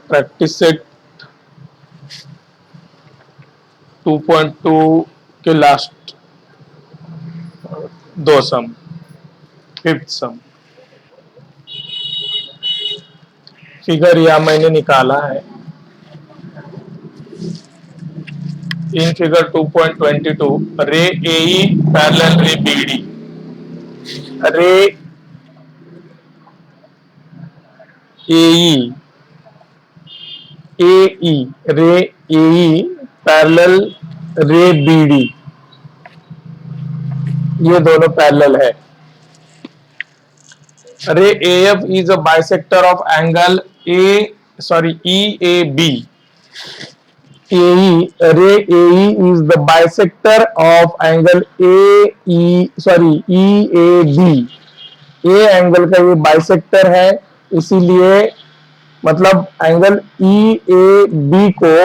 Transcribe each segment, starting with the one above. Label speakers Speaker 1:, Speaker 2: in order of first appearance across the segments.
Speaker 1: Practice set 2.2 के last दो सम, fifth सम। Figure यह मैंने निकाला है। इन फिगर 2.22 रे एई पैरेलल रे बीडी, रे एई एई रे एई पैरेलल रे बीडी, ये दोनों पैरेलल है। Ray AF is a bisector of angle EAB. Ray AE is the bisector of angle EAB. A angle का ये बाइसेक्टर है, इसीलिए मतलब एंगल EAB को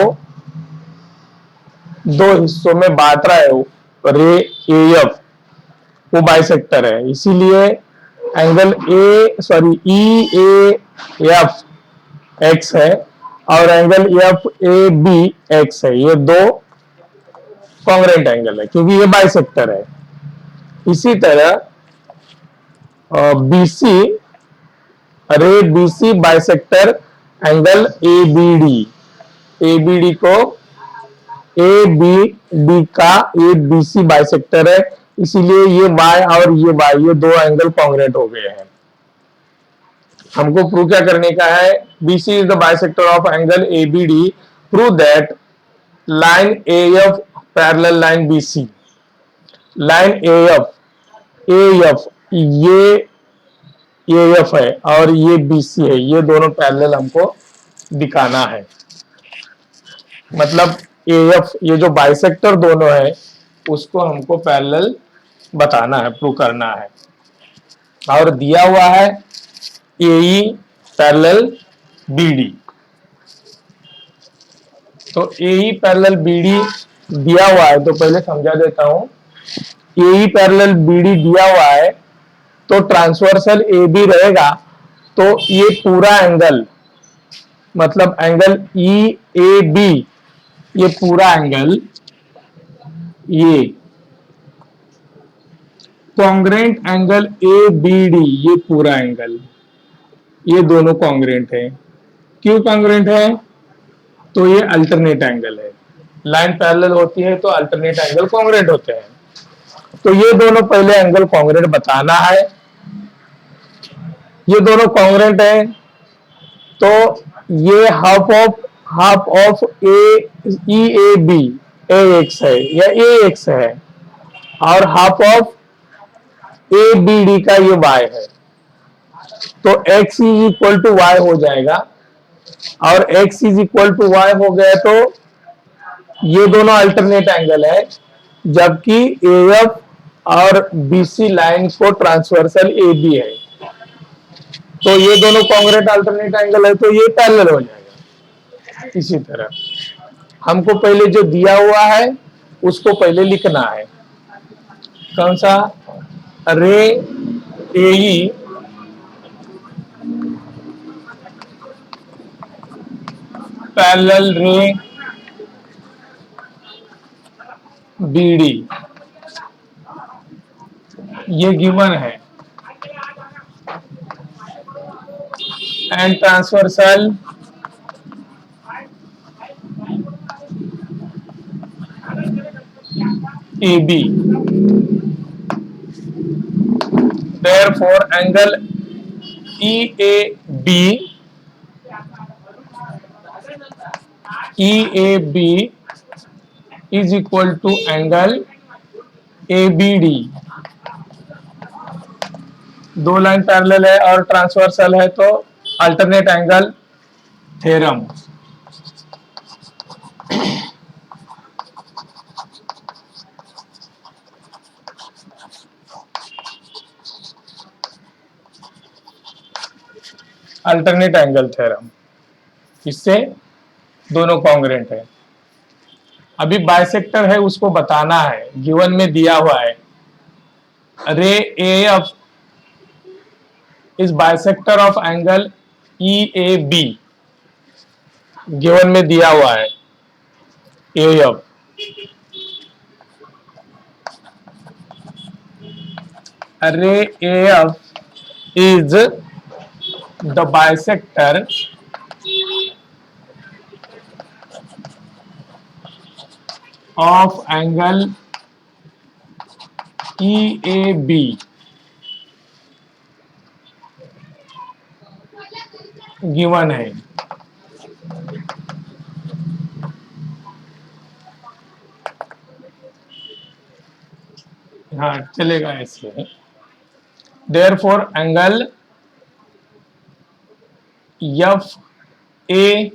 Speaker 1: दो हिस्सों में बांट रहा है वो, रे AF वो बाइसेक्टर है, इसीलिए एंगल EAF एक्स है और एंगल FAB एक्स है। ये दो कॉन्ग्रेंट एंगल है क्योंकि ये बाइसेक्टर है। इसी तरह BC, रे BC बाइसेक्टर एंगल ABD को ABD का ABC बाइसेक्टर है, इसीलिए ये Y और ये Y ये दो एंगल कॉन्ग्रेंट हो गए हैं। हमको प्रूव क्या करने का है? BC is the bisector of angle ABD. Prove that line AF parallel line BC. Line AF ये AF है और ये BC है, ये दोनों पैरेलल हमको दिखाना है। मतलब AF ये जो बाइसेक्टर दोनों है उसको हमको पैरेलल बताना है, प्रूव करना है। और दिया हुआ है AE पैरेलल BD, तो AE पैरेलल BD दिया हुआ है, तो पहले समझा देता हूं। AE पैरेलल BD दिया हुआ है तो ट्रांसवर्सल AB रहेगा, तो ये पूरा एंगल मतलब एंगल EAB, ये पूरा एंगल ये कॉन्ग्रेंट एंगल ABD, ये पूरा एंगल, ये दोनों कॉन्ग्रेंट है। क्यों कॉन्ग्रेंट है? तो ये अल्टरनेट एंगल है। लाइन पैरेलल होती है तो अल्टरनेट एंगल कॉन्ग्रेंट होते हैं। तो ये दोनों पहले एंगल कॉन्ग्रेंट बताना है। ये दोनों कॉन्ग्रेंट है तो ये हाफ ऑफ EAB AX है या AX है और हाफ ऑफ ABD का ये Y है, तो X is equal to Y हो जाएगा। और X is equal to Y हो गया तो ये दोनों अल्टरनेट एंगल है, जबकि AF और BC लाइन को ट्रांसवर्सल AB है, तो ये दोनों कॉन्ग्रेंट अल्टरनेट एंगल है, तो ये पैरेलल हो जाएगा। इसी तरह हमको पहले जो दिया हुआ है उसको पहले लिखना है। कौन सा? रे AE पैरेलल रे BD, ये गिवन है। And transversal AB, therefore angle EAB is equal to angle ABD। दो लाइन पैरेलल है और ट्रांसवर्सल है तो alternate angle theorem. Alternate angle theorem, इससे दोनों कॉन्ग्रेंट है। अभी बाइसेक्टर है उसको बताना है, गिवन में दिया हुआ है ray AF is bisector of angle EAB, given में दिया हुआ है A F, ray A F is the bisector of angle E A B given है। हाँ चलेगा ऐसे। Therefore angle F A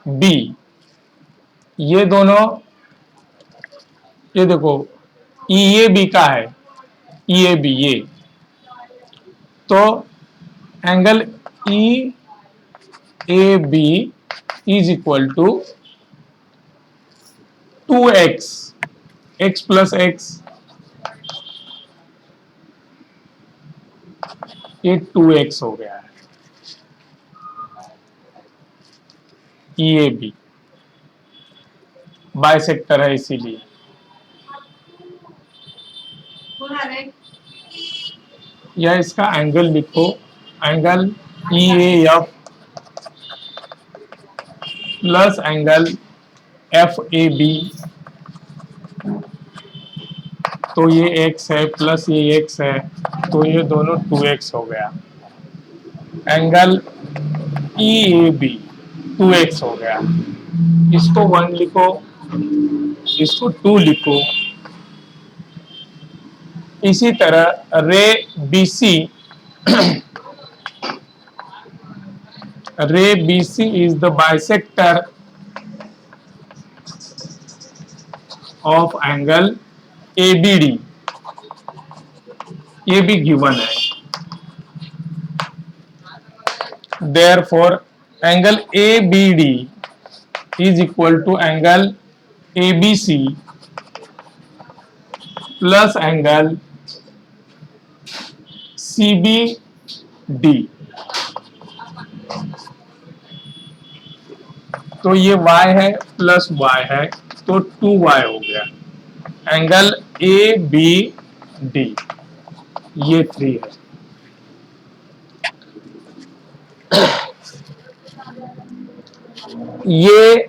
Speaker 1: B, ये दोनों, ये देखो ई ए बी का है, ई ए बी ये, तो angle E A B is equal to 2x, x plus x, ये 2x हो गया है ई ए बी, बाइसेक्टर है इसीलिए। या इसका एंगल लिखो, angle E A F plus angle F A B, तो ये x है प्लस ये x है, तो ये दोनों 2x हो गया। Angle E A B 2x हो गया, इसको 1 लिखो, इसको 2 लिखो। इसी तरह रे B C, ray B C is the bisector of angle A B D, ये भी गिवन है। Therefore angle A B D is equal to angle A B C plus angle C B D, तो ये y है plus y है, तो 2y हो गया। एंगल ए बी डी ये 3 है। ये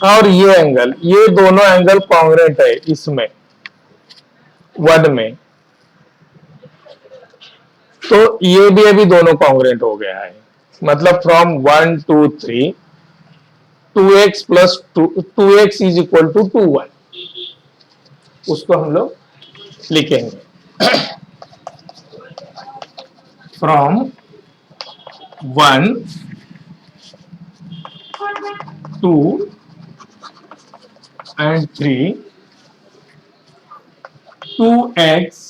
Speaker 1: और ये एंगल, ये दोनों एंगल कॉन्ग्रेंट है इसमें 1 में, तो ये भी अभी दोनों कॉन्ग्रेंट हो गया है। मतलब from 1 2 3 2x plus 2x is equal to 2y, उसको हम लोग लिखेंगे। From 1 2 and 3 2x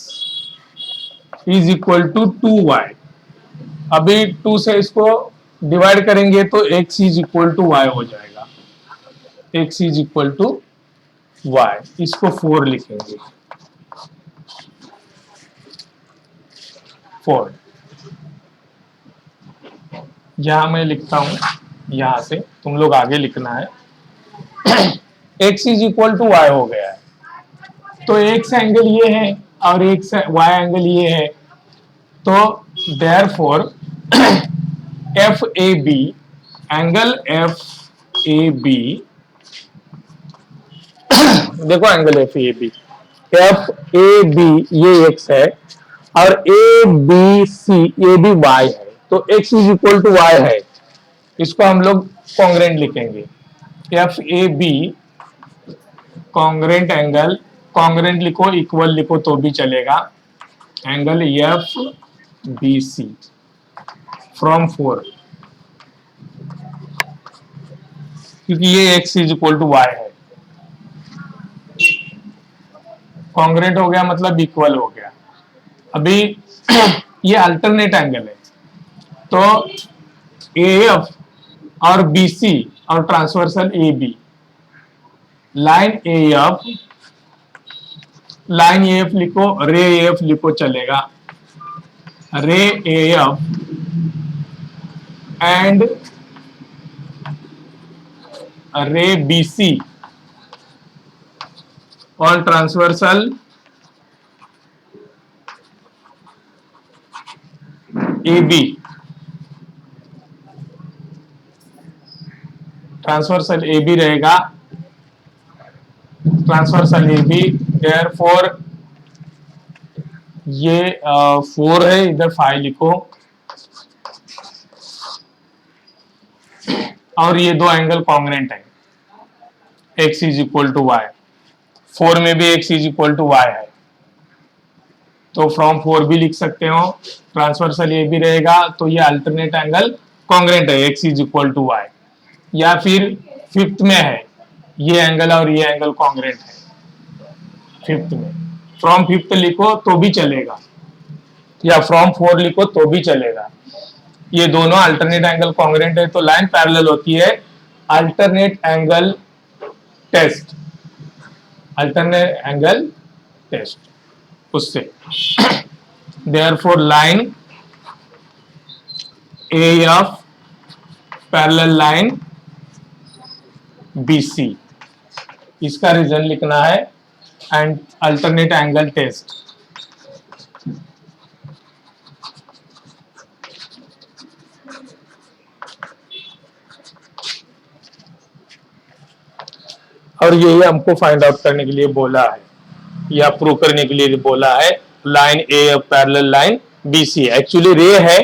Speaker 1: is equal to 2y। अभी 2 से इसको डिवाइड करेंगे तो x is equal to y हो जाएगा, x is equal to y, इसको 4 लिखेंगे, 4। यहां मैं लिखता हूं, यहां से तुम लोग आगे लिखना है। x is equal to y हो गया है, तो x एंगल ये है और x y एंगल ये है, तो therefore F A B, angle F A B, देखो angle F A B, F A B ये x है और ए बी सी ये भी y है, तो x is equal to y है, इसको हम लोग कॉन्ग्रेंट लिखेंगे। F A B congruent angle, congruent लिखो इक्वल लिखो तो भी चलेगा, angle F B C from 4, क्योंकि ये x is equal to y है, कॉन्ग्रेंट हो गया मतलब इक्वल हो गया। अभी ये अल्टरनेट एंगल है, तो AF और BC और transversal AB, line AF, line AF लिखो, रे AF लिखो चलेगा, ray AF and ray BC on transversal AB, transversal AB रहेगा, ट्रांसवर्सल AB, देयरफॉर ये 4 है, इधर 5 लिखो, और ये दो एंगल कॉन्ग्रेंट है, x is equal to Y, 4 में भी x is equal to Y है, तो फ्रॉम 4 भी लिख सकते हो, ट्रांसवर्सल ए भी रहेगा, तो ये अल्टरनेट एंगल कॉन्ग्रेंट है, x is equal to Y, या फिर फिफ्थ में है, ये एंगल और ये एंगल कॉन्ग्रेंट है फिफ्थ में, फ्रॉम फिफ्थ लिखो तो भी चलेगा, या फ्रॉम 4 लिखो तो भी चलेगा, ये दोनों अल्टरनेट एंगल कॉन्ग्रेंट है, तो लाइन पैरेलल होती है alternate angle test, alternate angle test उससे, therefore line AF parallel line BC, इसका रीजन लिखना है एंड अल्टरनेट एंगल टेस्ट, और यही हमको फाइंड आउट करने के लिए बोला है या प्रूव करने के लिए बोला है, लाइन ए पैरेलल लाइन BC, एक्चुअली रे है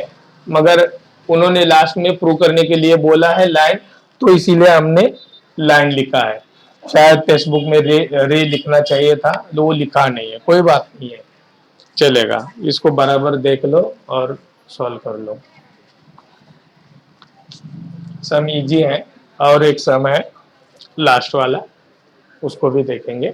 Speaker 1: मगर उन्होंने लास्ट में प्रूव करने के लिए बोला है लाइन, तो इसीलिए हमने लाइन लिखा है, शायद टेक्स्ट बुक में रे लिखना चाहिए था, तो वो लिखा नहीं है, कोई बात नहीं है, चलेगा, इसको बराबर देख लो और सॉल्व कर लो, सम इजी है, और एक सम है लास्ट वाला, उसको भी देखेंगे।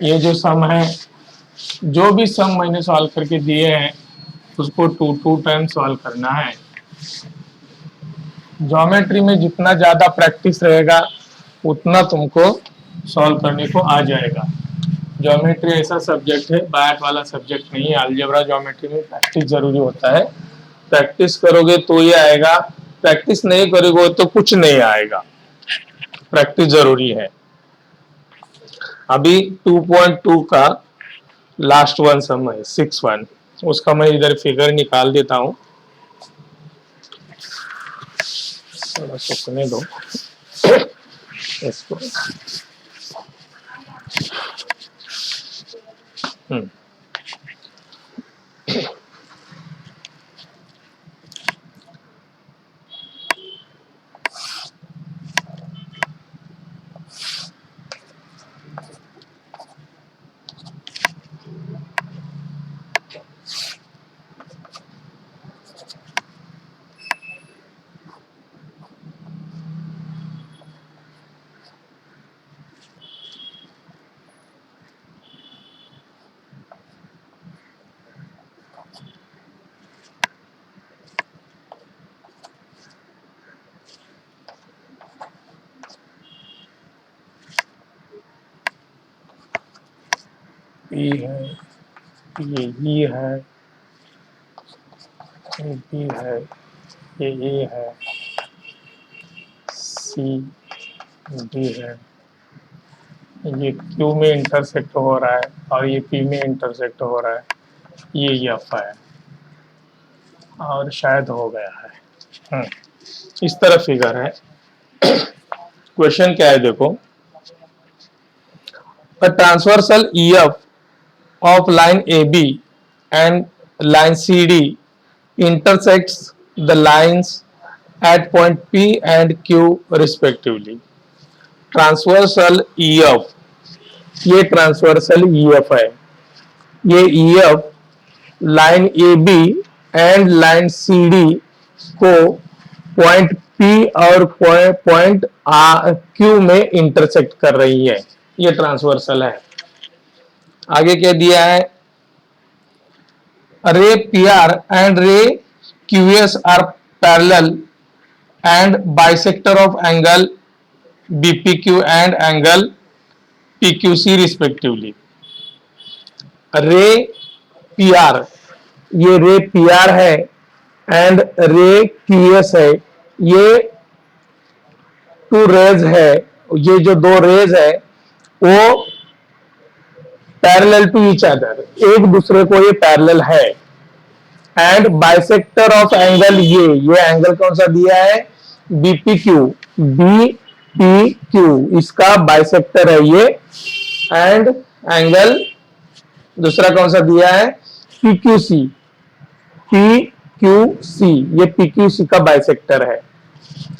Speaker 1: ये जो सम है, जो भी सम मैंने सॉल्व करके दिए हैं उसको 2 टाइम सॉल्व करना है, ज्योमेट्री में जितना ज्यादा प्रैक्टिस रहेगा उतना तुमको सॉल्व करने को आ जाएगा, ज्योमेट्री ऐसा सब्जेक्ट है, बायट वाला सब्जेक्ट नहीं है, अलजेब्रा ज्योमेट्री में प्रैक्टिस जरूरी होता है, प्रैक्टिस करोगे तो ये आएगा, प्रैक्टिस नहीं करोगे तो कुछ नहीं आएगा, प्रैक्टिस जरूरी है। अभी 2.2 का लास्ट वन सम है 6.1, उसका मैं इधर फिगर निकाल देता हूं, थोड़ा सोचने दो इसको। P है, ये E है, ये B है, ये A है, C D है, ये Q में इंटरसेक्ट हो रहा है और ये P में इंटरसेक्ट हो रहा है, ये F है, और शायद हो गया है, इस तरह फिगर है। क्वेश्चन क्या है देखो, a transversal EF of line AB and line CD intersects the lines at point P and Q respectively. Transversal EF, ये ट्रांसवर्सल EF है, ये EF line AB and line CD को पॉइंट P और point Q में intersect कर रही है, ये ट्रांसवर्सल है। आगे क्या दिया है, रे PR and रे QS are parallel and bisector of angle BPQ and angle PQC respectively. रे PR, ये रे PR है एंड रे QS है। ये टू रेज है, ये जो दो रेज है वो पैरेलल टू ईच अदर, एक दूसरे को ये पैरेलल है। एंड बाइसेक्टर ऑफ एंगल, ये एंगल कौन सा दिया है? BPQ, BPQ इसका बाइसेक्टर है ये। एंड एंगल दूसरा कौन सा दिया है? PQC, PQC, ये PQC का बाइसेक्टर है।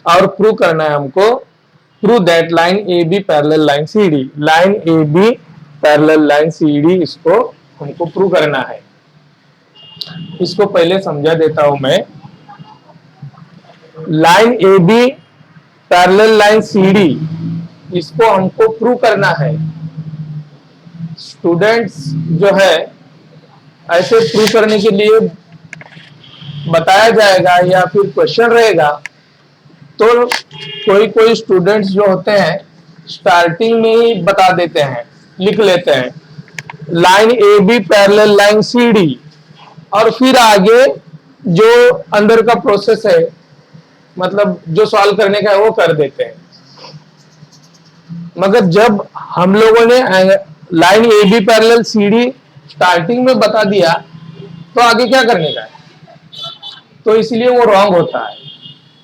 Speaker 1: और प्रूव करना है हमको, prove that line AB parallel line CD, line AB parallel line CD, इसको हमको प्रूव करना है। इसको पहले समझा देता हूं मैं। Line AB parallel line CD, इसको हमको प्रूव करना है। स्टूडेंट्स जो है ऐसे प्रूव करने के लिए बताया जाएगा या फिर क्वेश्चन रहेगा, तो कोई कोई स्टूडेंट्स जो होते हैं स्टार्टिंग में ही बता देते हैं, लिख लेते हैं line AB parallel line CD, और फिर आगे जो अंदर का प्रोसेस है, मतलब जो सॉल्व करने का है वो कर देते हैं। मगर जब हम लोगों ने line AB parallel CD starting में बता दिया तो आगे क्या करने का है, तो इसलिए वो रॉन्ग होता है।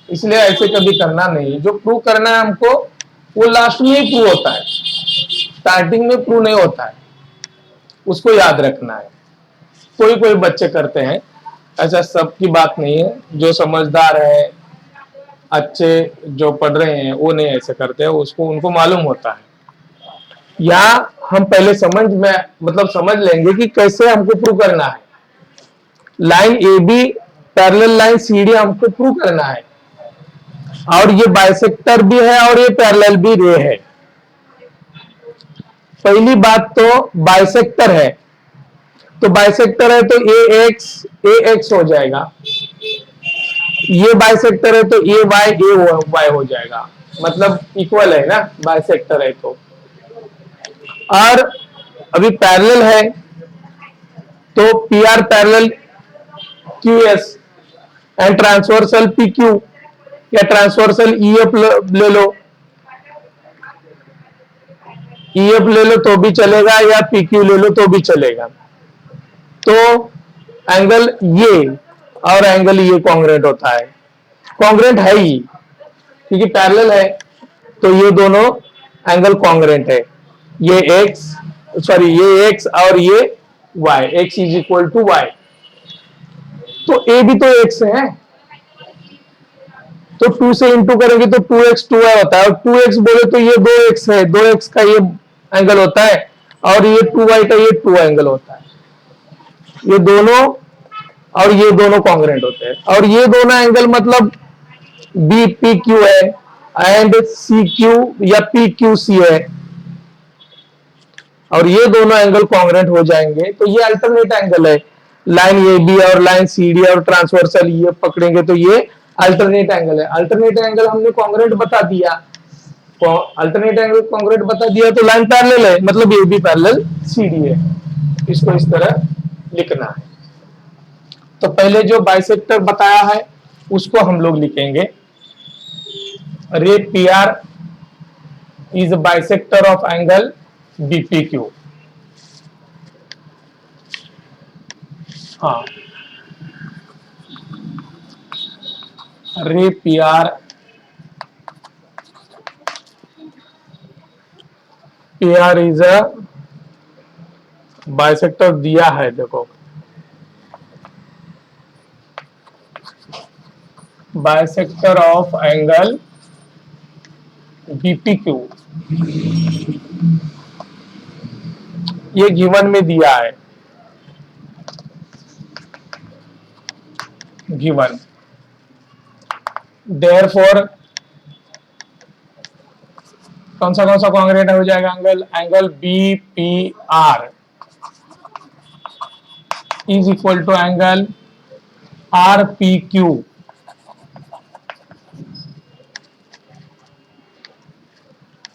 Speaker 1: इसलिए ऐसे कभी करना नहीं। जो प्रूव करना है हमको वो लास्ट में ही प्रूव होता है, स्टार्टिंग में प्रूव नहीं होता है, उसको याद रखना है। कोई कोई बच्चे करते हैं, ऐसा सबकी बात नहीं है। जो समझदार है, अच्छे जो पढ़ रहे हैं, वो नहीं ऐसे करते हैं, उसको उनको मालूम होता है। या हम पहले समझ लेंगे कि कैसे हमको प्रूव करना है। Line AB parallel line CD हमको प्रूव करना है, और ये बाइसेक्टर भी है और ये पैरेलल भी रे है। पहली बात तो बाइसेक्टर है, तो बाइसेक्टर है तो AX हो जाएगा। ये बाइसेक्टर है तो AY हो जाएगा, मतलब इक्वल है ना, बाइसेक्टर है तो। और अभी पैरेलल है तो PR parallel QS and transversal PQ या ट्रांसवर्सल EF ले लो, EF ले लो तो भी चलेगा, या PQ ले लो तो भी चलेगा। तो एंगल ये और एंगल ये कॉन्ग्रुएंट होता है, कॉन्ग्रुएंट है ही, क्योंकि पैरेलल है तो ये दोनों एंगल कॉन्ग्रुएंट है। ये X और ये Y, X is equal to Y, तो A भी तो X है, तो 2 से इंटू करेंगे तो 2X 2Y होता है, और 2X बोले तो ये 2X है, 2X का ये एंगल होता है, और ये 2Y का ये 2 एंगल होता है। ये दोनों और ये दोनों कॉन्ग्रुएंट होते हैं, और ये दोनों एंगल मतलब BPQ है एंड CQ या PQC है, और ये दोनों एंगल कॉन्ग्रुएंट हो जाएंगे, तो ये अल्टरनेट एंगल है। लाइन AB और लाइन CD और ट्रांसवर्सल ये पकड़ेंगे तो ये अल्टरनेट एंगल है। अल्टरनेट एंगल हमने कॉन्ग्रुएंट बता दिया, अल्टरनेट एंगल कॉन्ग्रुएंट बता दिया तो लाइन पैरेलल है, मतलब AB पैरेलल CD है। इसको इस तरह लिखना है। तो पहले जो बाइसेक्टर बताया है उसको हम लोग लिखेंगे, रे PR is bisector of angle BPQ। हाँ, रे PR इज अ बाइसेक्टर दिया है, देखो बाइसेक्टर ऑफ एंगल BPQ, ये गिवन में दिया है, गिवन। देयरफॉर कौन सा कॉन्ग्रुएंट हो जाएगा angle BPR is equal to angle RPQ।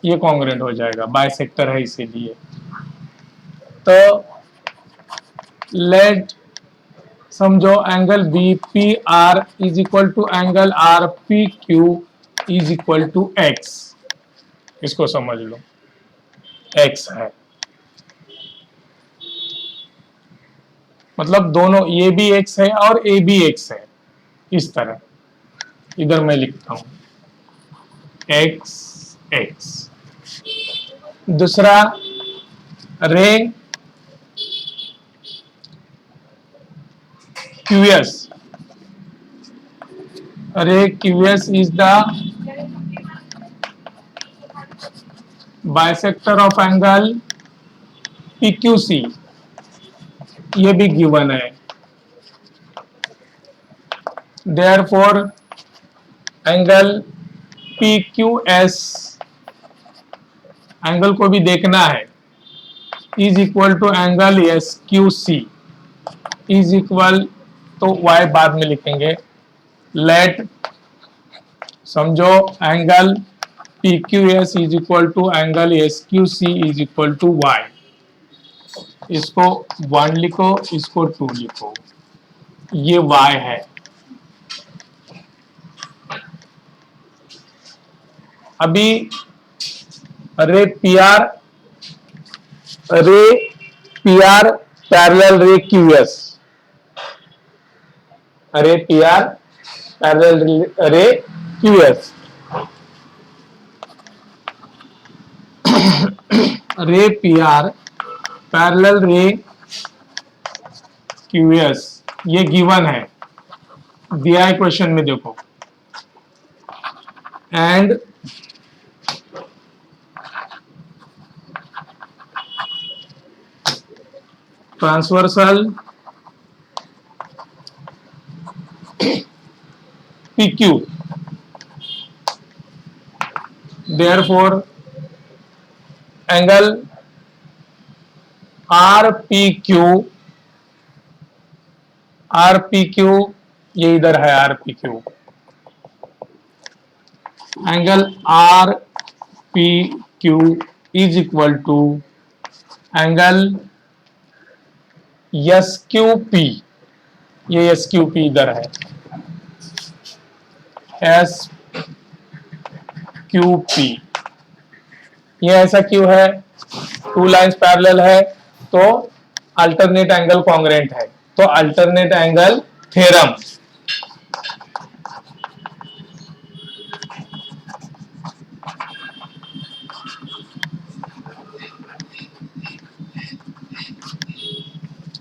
Speaker 1: ये कॉन्ग्रुएंट हो जाएगा, बाइसेक्टर है इसीलिए। तो लेट समझो angle B P R is equal to angle R P Q is equal to X. इसको समझ लो, एक्स है, मतलब दोनों ये भी एक्स है और ए भी एक्स है। इस तरह इधर मैं लिखता हूं एक्स एक्स। दूसरा रे QS, रे QS is the bisector of angle PQC, ये भी गिवन है। देयरफॉर एंगल PQS, एंगल को भी देखना है, is equal to angle SQC is equal, तो y बाद में लिखेंगे। लेट समझो angle PQS is equal to angle SQC is equal to y। इसको 1 लिखो, इसको 2 लिखो, ये y है। अभी ray PR parallel ray QS, ray PR parallel ray QS, ray PR parallel ray QS, ये गिवन है, दिया है क्वेश्चन में, देखो। And transversal PQ, therefore angle RPQ, ये इधर है RPQ, angle RPQ is equal to angle SQP, ये SQP इधर है, SQP, ये ऐसा क्यों है? 2 लाइंस पैरेलल है तो अल्टरनेट एंगल कॉन्ग्रुएंट है, तो alternate angle theorem,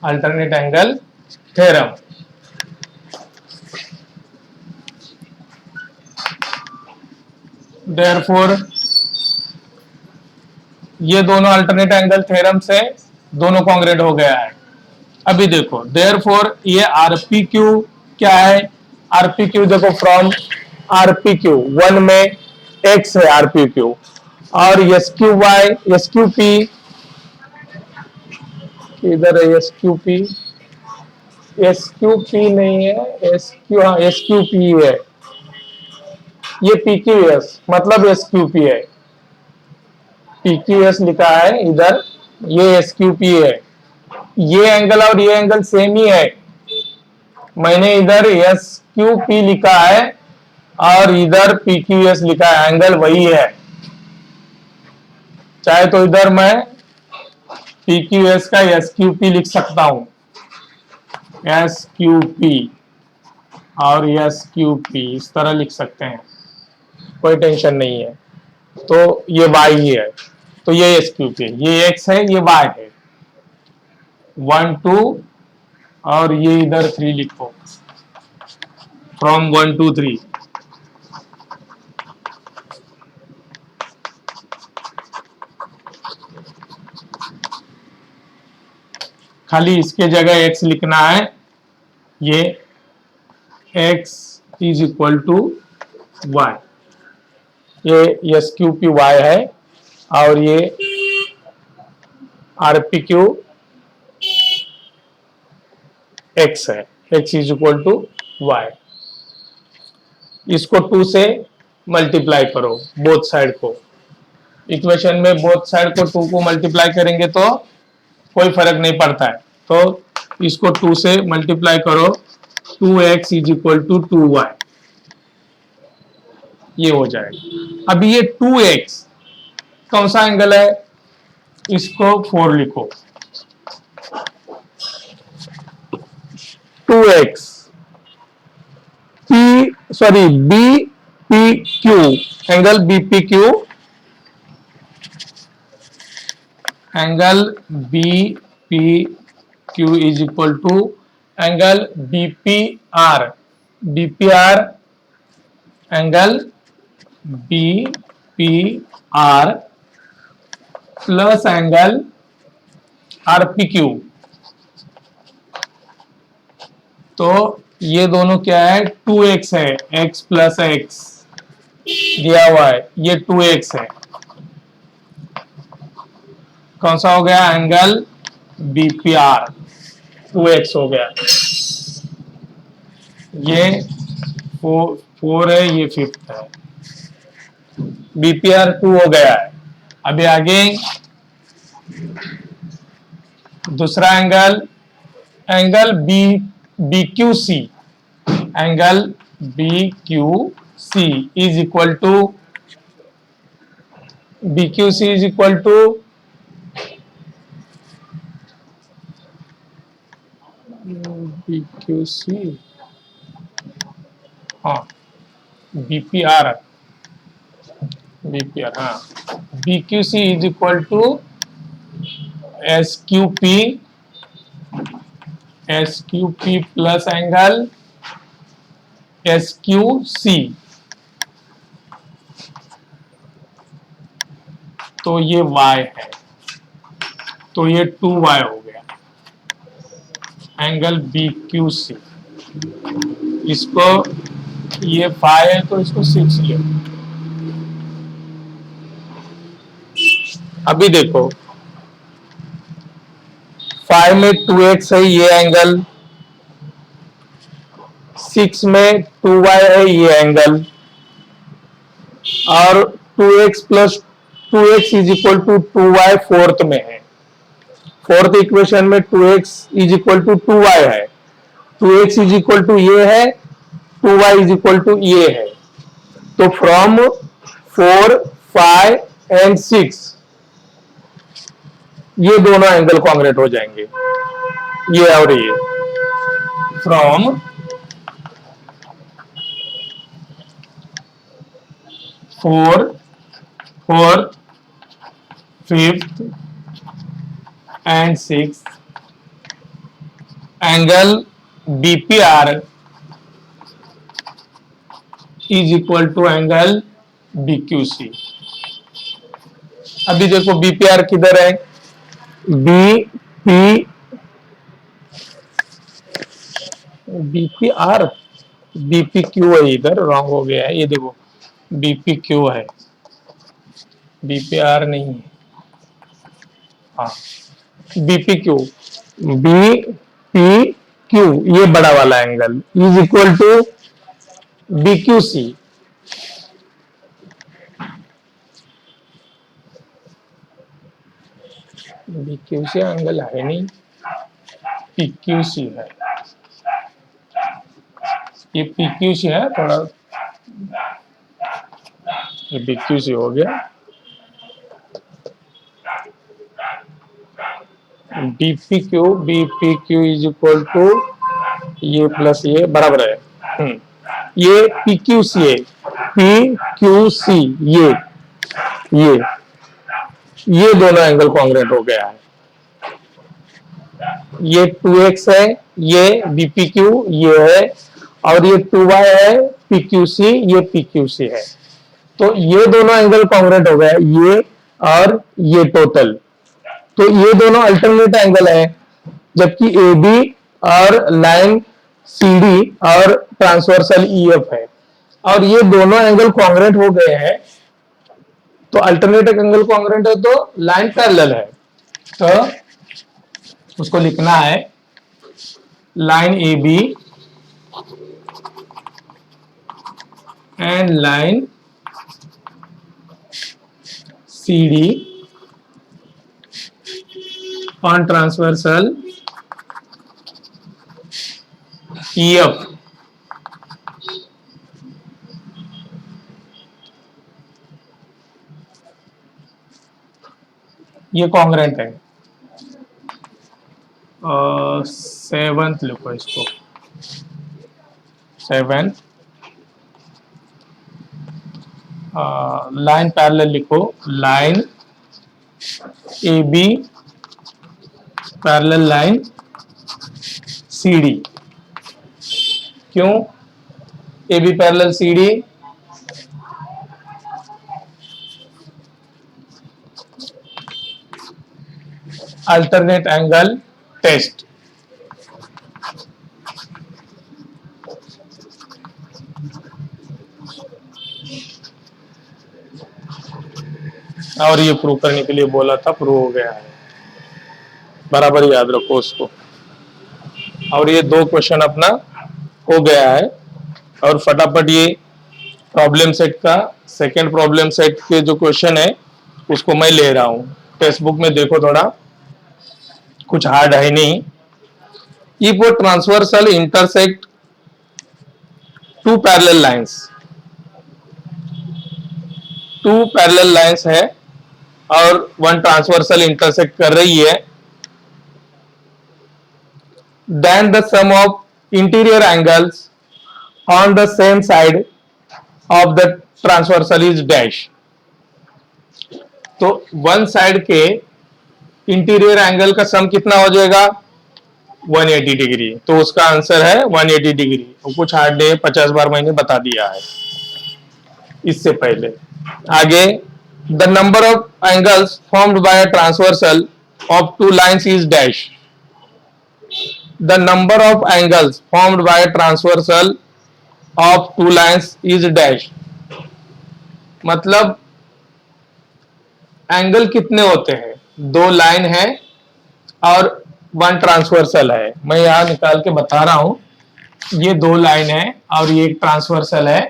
Speaker 1: alternate angle theorem. Therefore ये दोनों अल्टरनेट एंगल थ्योरम से दोनों कॉन्ग्रुएंट हो गया है। अभी देखो, देयरफॉर ये RPQ क्या है? RPQ देखो, फ्रॉम RPQ 1 में x है RPQ, और SQP इधर है, SQP नहीं है, SQP है, ये PQS मतलब SQP है, PQS लिखा है इधर, ये SQP है। ये एंगल और ये एंगल सेम ही है, मैंने इधर SQP लिखा है और इधर PQS लिखा है, एंगल वही है। चाहे तो इधर मैं PQS का SQP लिख सकता हूं, SQP और SQP इस तरह लिख सकते हैं, कोई टेंशन नहीं है। तो ये y ही है, तो ये SQP है, ये x है, ये y है, 1 2 और ये इधर 3 लिखो, फ्रॉम 1 to 3। खाली इसके जगह x लिखना है, ये x is equal to y, ये SQP y है और ये RPQ x है, x is equal to y। इसको 2 से मल्टीप्लाई करो बोथ साइड को, इक्वेशन में बोथ साइड को 2 को मल्टीप्लाई करेंगे तो कोई फर्क नहीं पड़ता है, तो इसको 2 से मल्टीप्लाई करो, 2x is equal to 2y, ये हो जाएगा। अब ये 2x कौन सा एंगल है, इसको 4 लिखो, 2x B P Q, angle B P Q, angle B P Q is equal to angle B P R, angle B P R plus angle R P Q. तो ये दोनों क्या है, 2x है, x प्लस एक्स दिया हुआ है, ये 2x है, कौन सा हो गया, एंगल बीपीआर 2x हो गया, ये 4 है, ये 5th है, बीपीआर 2 हो गया है। अभी आगे दूसरा angle, angle B Q C, angle B Q C is equal to, B Q C is equal to B Q C, हाँ बीपीआर, हाँ, B Q C is equal to S Q P plus angle S Q C, तो ये y है, तो ये 2y हो गया, angle B Q सी, इसको ये 5 है तो इसको 6 ले। अभी देखो 5 में 2x है, ये एंगल, 6 में 2y है, ये एंगल, और 2x plus 2x is equal to 2y fourth में है, फोर्थ इक्वेशन में 2x is equal to 2y है, 2x इज इक्वल टू ये है, 2y इज इक्वल टू ये है, तो फ्रॉम 4, 5 एंड 6 ये दोनों एंगल कॉन्ग्रेट हो जाएंगे, ये और ये, from 4, 4th, 5th and 6th angle BPR is equal to angle BQC. अभी देखो बीपीआर किधर है, बीपीआर बीपी क्यू है, इधर रॉन्ग हो गया है, ये देखो बीपी क्यू है, बीपीआर नहीं है, हाँ बीपी क्यू, बीपी क्यू ये बड़ा वाला angle is equal to BQ C, BQ C angle है नहीं, पीक्यू सी है, ये पीक्यू सी है थोड़ा, ये बीक्यू सी हो गया, BP Q is equal to ये प्लस ये बराबर है, ये पी क्यू सी है, पी क्यू सी, ये दोनों एंगल कॉन्ग्रेट हो गया है, ये 2x है, ये बीपी क्यू ये है, और ये 2y है पी क्यू सी, ये पी क्यू सी है, तो ये दोनों एंगल कॉन्ग्रेट हो गया, ये और ये टोटल, तो ये दोनों अल्टरनेट एंगल है, जबकि ए बी और लाइन सी डी और ट्रांसवर्सल ई एफ है, और ये दोनों एंगल कॉन्ग्रेट हो गए हैं, तो अल्टरनेट एंगल कॉन्ग्रेट है तो लाइन पैरेलल है, तो उसको लिखना है line A B and line CD on transversal EF, ये कॉन्ग्रेंट है। सेवंथ लिखो इसको, सेवंथ लाइन पैरेलल लिखो, line A B parallel line C D. क्यों A B parallel C D? Alternate angle test. और ये प्रूव करने के लिए बोला था, प्रूव हो गया है, बराबर याद रखो उसको। और ये 2 क्वेश्चन अपना हो गया है। और फटाफट ये प्रॉब्लम सेट का सेकंड प्रॉब्लम सेट के जो क्वेश्चन है उसको मैं ले रहा हूं। टेक्स्ट बुक में देखो, थोड़ा कुछ हार्ड है नहीं। इफ वो transversal intersect 2 parallel lines, 2 parallel lines है और 1 ट्रांसवर्सल इंटरसेक्ट कर रही है, then the sum of interior angles on the same side of the transversal is dash। तो वन साइड के इंटीरियर एंगल का सम कितना हो जाएगा? 180 डिग्री। तो उसका आंसर है 180 डिग्री। तो कुछ हार्ड नहीं है, 50 बार मैंने बता दिया है इससे पहले। आगे, the number of angles formed by a transversal of 2 lines is dash. The number of angles formed by a transversal of 2 lines is dash। मतलब एंगल कितने होते हैं? 2 लाइन है और 1 ट्रांसवर्सल है। मैं यहां निकाल के बता रहा हूं, ये 2 लाइन है और ये एक ट्रांसवर्सल है,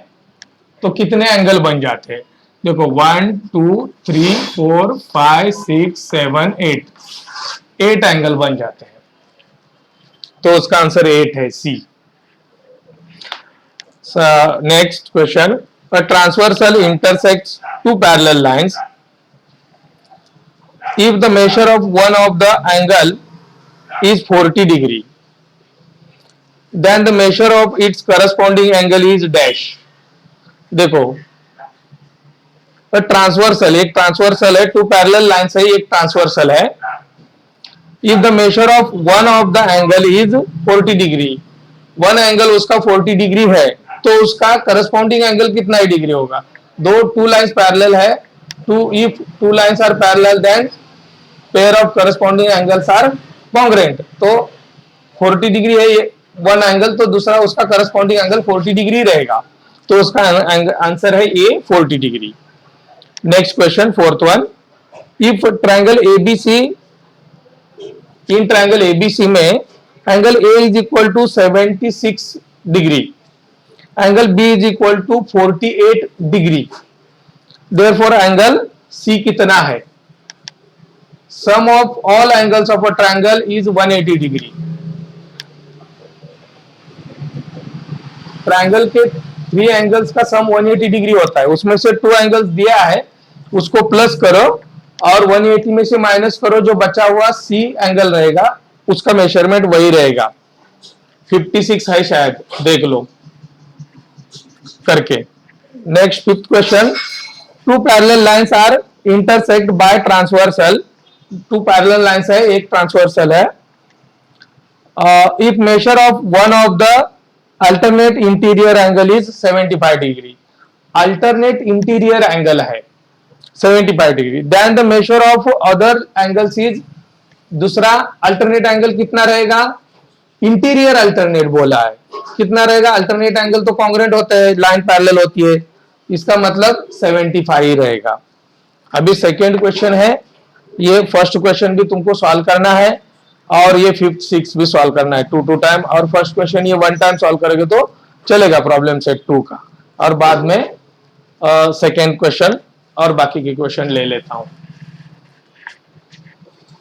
Speaker 1: तो कितने एंगल बन जाते हैं? देखो 1 2 3 4 5 6 7 8 एंगल बन जाते हैं। तो उसका आंसर 8 है, C. Next question, a transversal intersects 2 parallel lines. If the measure of one of the angle is 40 degree, then the measure of its corresponding angle is dash. देखो, ट्रांसवर्सल, एक ट्रांसवर्सल है, 2 parallel lines है, एक transversal है। If the measure of one of the angle is 40 degree, one angle उसका 40 degree है, तो उसका करस्पॉन्डिंग एंगल कितना ही डिग्री होगा? 2 लाइंस पैरेलल है, if 2 lines are parallel then pair of corresponding angles are congruent। तो 40 डिग्री है ये वन एंगल, तो दूसरा उसका करस्पॉन्डिंग एंगल 40 डिग्री रहेगा। तो उसका आंसर है A 40 degree. Next question, fourth one, if triangle ABC, in triangle ABC में angle A is equal to 76 degree, angle B is equal to 48 degree, therefore angle C कितना है? Sum of all angles of a triangle is 180 degree. Triangle के 3 angles का सम 180 degree होता है, उसमें से 2 angles दिया है, उसको प्लस करो और 180 में से माइनस करो, जो बचा हुआ सी एंगल रहेगा उसका मेजरमेंट वही रहेगा। 56 है शायद, देख लो करके। Next fifth question, 2 parallel lines are intersect by transversal. 2 parallel lines है, एक ट्रांसवर्सल है। If measure of one of the alternate interior angle is 75 degree, alternate interior angle है 75 degree, then the measure of other angles is, दूसरा alternate angle कितना रहेगा? Interior alternate बोला है, कितना रहेगा? अल्टरनेट एंगल तो कॉन्ग्रुएंट होते हैं, लाइन पैरेलल होती है, इसका मतलब 75 रहेगा। अभी सेकेंड क्वेश्चन है, ये फर्स्ट क्वेश्चन भी तुमको सॉल्व करना है और ये फिफ्थ सिक्स भी सॉल्व करना है 2 टाइम, और फर्स्ट क्वेश्चन ये 1 टाइम सॉल्व करोगे तो चलेगा प्रॉब्लम सेट 2 का, और बाद में सेकेंड क्वेश्चन और बाकी के क्वेश्चन ले लेता हूं।